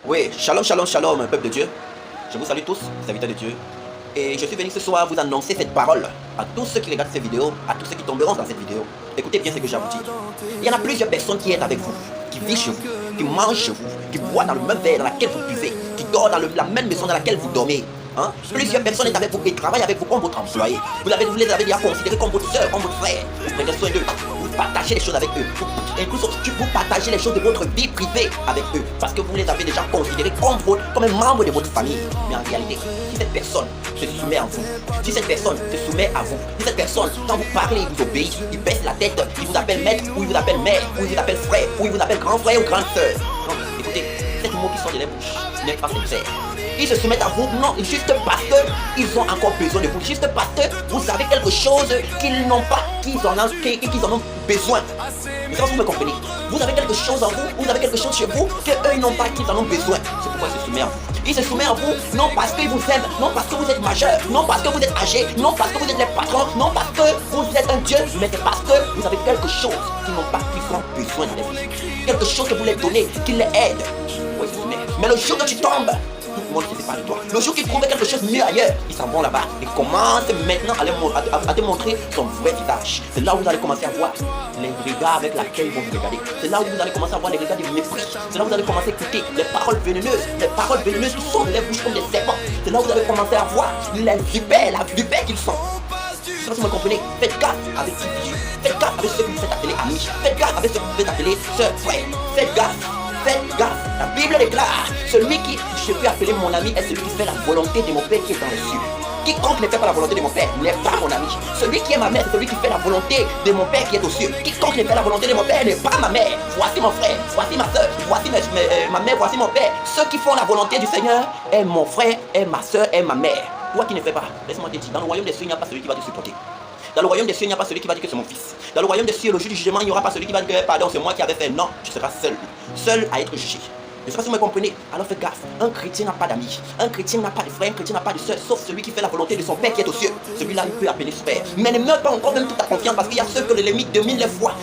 Oui, shalom, shalom, shalom, peuple de Dieu. Je vous salue tous, serviteurs de Dieu. Et je suis venu ce soir vous annoncer cette parole à tous ceux qui regardent cette vidéo, à tous ceux qui tomberont dans cette vidéo. Écoutez bien ce que j'ai à vous dire. Il y en a plusieurs personnes qui sont avec vous, qui vivent chez vous, qui mangent chez vous, qui boivent dans le même verre dans lequel vous buvez, qui dorment dans la même maison dans laquelle vous dormez. Hein? Plusieurs personnes sont avec vous et travaillent avec vous comme votre employé. Vous les avez déjà considérés comme votre soeur, comme votre frère. Vous prenez soin d'eux. Vous partagez les choses avec eux. Vous partagez les choses de votre vie privée avec eux. Parce que vous les avez déjà considérés comme un membre de votre famille. Mais en réalité, si cette personne se soumet à vous, si cette personne se soumet à vous, si cette personne, quand vous parlez, il vous obéit, il baisse la tête, il vous appelle maître, ou il vous appelle mère, ou il vous appelle frère, ou il vous appelle grand frère ou grande soeur. Non, écoutez, ces mots qui sont de la bouche n'est pas sincère. Ils se soumettent à vous, non, juste parce qu'ils ont encore besoin de vous, juste parce que vous avez quelque chose qu'ils n'ont pas, qu'ils en ont besoin. Je sais pas si vous me comprenez. Vous avez quelque chose en vous, vous avez quelque chose chez vous qu'eux ils n'ont pas, qu'ils en ont besoin. C'est pourquoi ils se soumettent à vous. Ils se soumettent à vous, non parce qu'ils vous aiment, non parce que vous êtes majeur, non parce que vous êtes âgé, non parce que vous êtes les patrons, non parce que vous êtes un Dieu, mais c'est parce que vous avez quelque chose qu'ils n'ont pas, qu'ils ont besoin de la vie. Quelque chose que vous les donnez, qui les aide. Oui, mais le jour que tu tombes, moi je ne sais pas de toi. Le jour qu'ils trouvent quelque chose mieux ailleurs, ils s'en vont là-bas et commencent maintenant à te montrer son vrai visage. C'est là où vous allez commencer à voir les regards avec lesquels ils vont vous regarder. C'est là où vous allez commencer à voir les regards de mépris. C'est là où vous allez commencer à écouter les paroles vénéneuses qui sortent de les bouches comme des serpents. C'est là où vous allez commencer à voir la vipère qu'ils sont. Je sais pas si vous me comprenez. Faites gaffe avec qui vous dites. Faites gaffe avec ceux que vous faites appeler amis. Faites gaffe avec ceux que vous faites appeler sœurs, frères. Faites gaffe. Faites gaffe, la Bible déclare, celui qui je peux appeler mon ami est celui qui fait la volonté de mon Père qui est dans les cieux. Quiconque ne fait pas la volonté de mon Père n'est pas mon ami. Celui qui est ma mère, c'est celui qui fait la volonté de mon Père qui est aux cieux. Quiconque ne fait la volonté de mon Père n'est pas ma mère. Voici mon frère, voici ma soeur, voici ma mère, voici mon père. Ceux qui font la volonté du Seigneur est mon frère, est ma soeur, est ma mère. Toi qui ne fais pas, laisse-moi te dire, dans le royaume des cieux, il n'y a pas celui qui va te supporter. Dans le royaume des cieux, il n'y a pas celui qui va dire que c'est mon fils. Dans le royaume des cieux, le jour du jugement, il n'y aura pas celui qui va dire pardon, c'est moi qui avais fait. Non, tu seras seul à être jugé. Je ne sais pas si vous me comprenez. Alors faites gaffe. Un chrétien n'a pas d'amis. Un chrétien n'a pas de frère. Un chrétien n'a pas de soeur. Sauf celui qui fait la volonté de son Père qui est aux cieux. Celui-là, il peut appeler frère. Mais ne meurs pas encore même toute ta confiance. Parce qu'il y a ceux que l'ennemi domine les fois.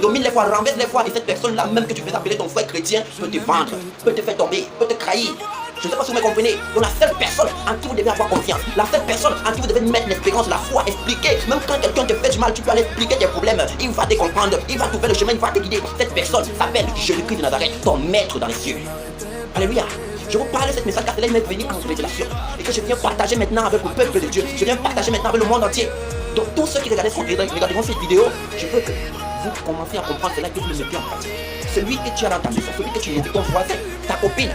Domine les fois, renverse les fois. Et cette personne-là, même que tu fais appeler ton frère chrétien, peut te vendre, peut te faire tomber, peut te trahir. Je ne sais pas si vous me comprenez. Donc la seule personne en qui vous devez avoir confiance, la seule personne en qui vous devez mettre l'espérance, la foi, expliquer. Même quand quelqu'un te fait du mal, tu peux aller expliquer tes problèmes. Il va te comprendre, il va trouver le chemin, il va te guider. Cette personne s'appelle Jésus-Christ de Nazareth, ton maître dans les cieux. Alléluia. Je vous parle de cette message car cela m'est venu en révélation. Et que je viens partager maintenant avec le peuple de Dieu. Je viens partager maintenant avec le monde entier. Donc tous ceux qui regarderont cette vidéo, je veux que vous commenciez à comprendre cela que vous le mettez en pratique. Celui que tu as dans ta maison, celui que tu nourris, ton voisin, ta copine.